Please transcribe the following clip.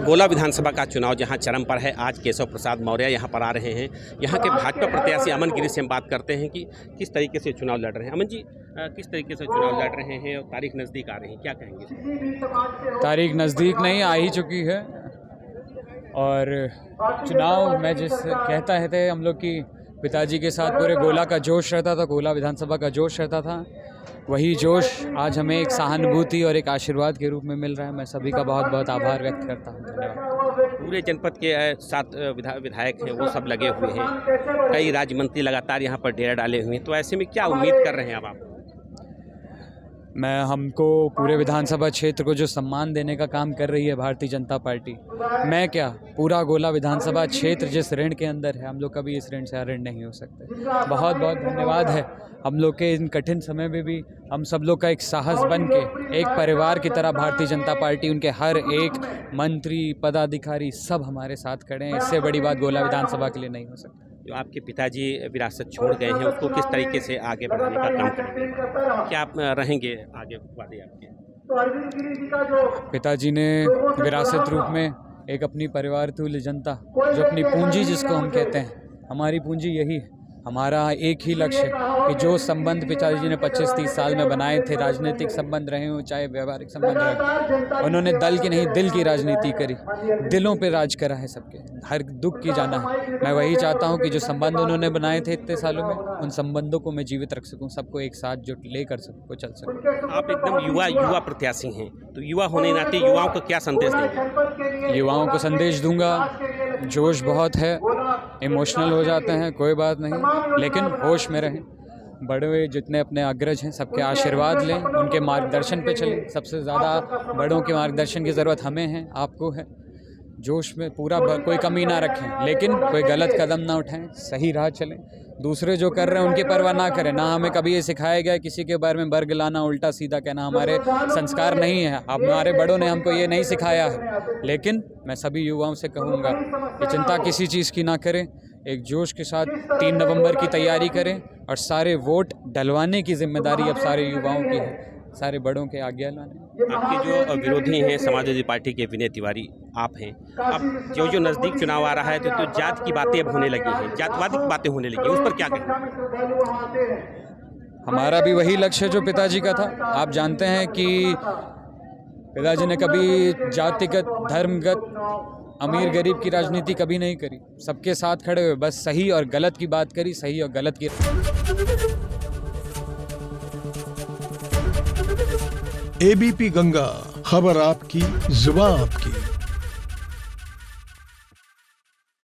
गोला विधानसभा का चुनाव जहां चरम पर है, आज केशव प्रसाद मौर्य यहां पर आ रहे हैं। यहां के भाजपा प्रत्याशी अमन गिरी से हम बात करते हैं कि किस तरीके से चुनाव लड़ रहे हैं। अमन जी, किस तरीके से चुनाव लड़ रहे हैं और तारीख नज़दीक आ रही है, क्या कहेंगे? तारीख नज़दीक नहीं आ ही चुकी है और चुनाव में जिस कहता है थे हम लोग की पिताजी के साथ पूरे गोला का जोश रहता था, गोला विधानसभा का जोश रहता था, वही जोश आज हमें एक सहानुभूति और एक आशीर्वाद के रूप में मिल रहा है। मैं सभी का बहुत बहुत आभार व्यक्त करता हूँ। धन्यवाद। पूरे जनपद के 7 विधायक हैं, वो सब लगे हुए हैं, कई राज्य मंत्री लगातार यहाँ पर डेरा डाले हुए हैं, तो ऐसे में क्या उम्मीद कर रहे हैं अब आप? मैं हमको पूरे विधानसभा क्षेत्र को जो सम्मान देने का काम कर रही है भारतीय जनता पार्टी, मैं क्या पूरा गोला विधानसभा क्षेत्र जिस ऋण के अंदर है, हम लोग कभी इस ऋण से ऋण नहीं हो सकते। बहुत बहुत धन्यवाद है हम लोग के इन कठिन समय में भी हम सब लोग का एक साहस बन के एक परिवार की तरह भारतीय जनता पार्टी, उनके हर एक मंत्री पदाधिकारी सब हमारे साथ खड़े हैं। इससे बड़ी बात गोला विधानसभा के लिए नहीं हो सकती। जो आपके पिताजी विरासत छोड़ गए हैं, उसको किस तरीके से आगे बढ़ाने का काम करेंगे, क्या आप रहेंगे आगे वादे आपके? पिताजी ने विरासत रूप में एक अपनी परिवार तुल्य जनता, जो अपनी पूंजी जिसको हम कहते हैं, हमारी पूंजी यही है। हमारा एक ही लक्ष्य है कि जो संबंध पिताजी ने 25-30 साल में बनाए थे, राजनीतिक संबंध रहे हों चाहे व्यवहारिक संबंध रहे, उन्होंने दल की नहीं दिल की राजनीति करी, दिलों पे राज करा है सबके, हर दुख की जाना है। मैं वही चाहता हूं कि जो संबंध उन्होंने बनाए थे इतने सालों में, उन संबंधों को मैं जीवित रख सकूं, सबको एक साथ जो लेकर सबको चल सकूं। आप एकदम युवा प्रत्याशी हैं, तो युवा होने के नाते युवाओं को क्या संदेश देंगे? युवाओं को संदेश दूंगा, जोश बहुत है, इमोशनल हो जाते हैं, कोई बात नहीं, लेकिन होश में रहें। बड़े जितने अपने अग्रज हैं सबके आशीर्वाद लें, उनके मार्गदर्शन पे चलें। सबसे ज़्यादा बड़ों के मार्गदर्शन की ज़रूरत हमें है, आपको है। जोश में पूरा कोई कमी ना रखें, लेकिन कोई गलत कदम ना उठाएं, सही राह चलें। दूसरे जो कर रहे हैं उनकी परवाह ना करें। ना हमें कभी ये सिखाया गया किसी के बारे में बर्ग लाना, उल्टा सीधा कहना हमारे संस्कार नहीं है। हमारे बड़ों ने हमको ये नहीं सिखाया है। लेकिन मैं सभी युवाओं से कहूँगा कि चिंता किसी चीज़ की ना करें, एक जोश के साथ 3 नवंबर की तैयारी करें और सारे वोट डलवाने की जिम्मेदारी अब सारे युवाओं की है, सारे बड़ों के आज्ञा लाने। आपके जो विरोधी हैं समाजवादी पार्टी के विनय तिवारी आप हैं, अब जो नज़दीक चुनाव आ रहा है तो जात की बातें अब होने लगी हैं, जातवादी की बातें होने लगी हैं, उस पर क्या कहें? हमारा भी वही लक्ष्य जो पिताजी का था। आप जानते हैं कि पिताजी ने कभी जातिगत, धर्मगत, अमीर गरीब की राजनीति कभी नहीं करी, सबके साथ खड़े हुए बस सही और गलत की बात करी, सही और गलत की। एबीपी गंगा, खबर आपकी, जुबान आपकी।